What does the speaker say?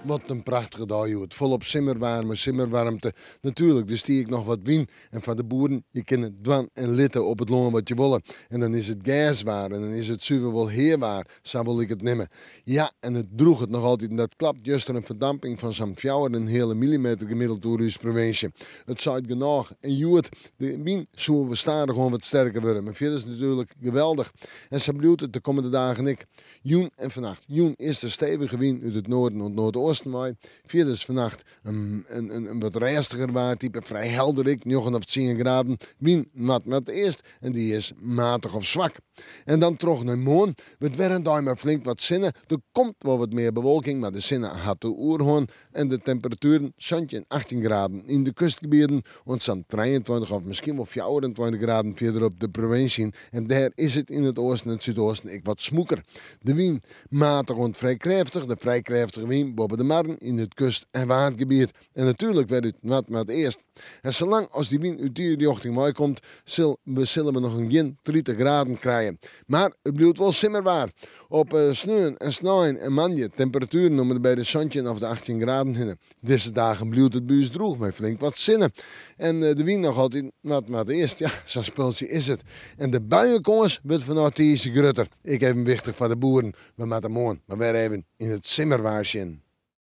Wat een prachtige dag, joh. Volop simmerwarmte. Natuurlijk, dus stier ik nog wat wien. En van de boeren, je kunt dwan en litten op het loon wat je willen. En dan is het gaswaar en dan is het zuiver wel heerwaar. Zo wil ik het nemen. Ja, en het droeg het nog altijd. En dat klapt juist een verdamping van zo'n 4,5 millimeter gemiddeld door uw provincie. Het zou genoeg. En joet, de wien zullen we stadig gewoon wat sterker worden. Maar verder is het natuurlijk geweldig. En ze bedoelt het de komende dagen ik. Joen en vannacht. Joen is de stevige wien uit het noorden en noordoosten waai. Verder is vannacht een wat rustiger waartype. Vrij helder ik, 9 of 10 graden. Wien met eerst. En die is matig of zwak. En dan terug naar morgen. Het werden daar maar flink wat zinnen. Er komt wel wat meer bewolking, maar de zinnen had de oerhoorn. En de temperaturen zandje 18 graden in de kustgebieden. En zo'n 23 of misschien wel 24 graden verderop de provincie. En daar is het in het oosten en het zuidoosten ik wat smoeker. De wien matig en vrij krachtig. De vrij krachtige wien boven de marn in het kust- en waardgebied. En natuurlijk werd het met eerst. En zolang als die wien uit die richting mooi komt, zullen we nog geen 30 graden krijgen. Maar het blijft wel simmerwaar. Op sneeuwen en snaaien en manje temperaturen noemen bij de zandje of de 18 graden hinnen. Deze dagen blijft het buis droog met flink wat zinnen. En de wien nog altijd wat eerst. Ja, zo'n spultje is het. En de buienkomers wordt vanuit deze grutter. Ik heb hem wichtig van de boeren. We moeten morgen maar weer even in het simmerwaarsje.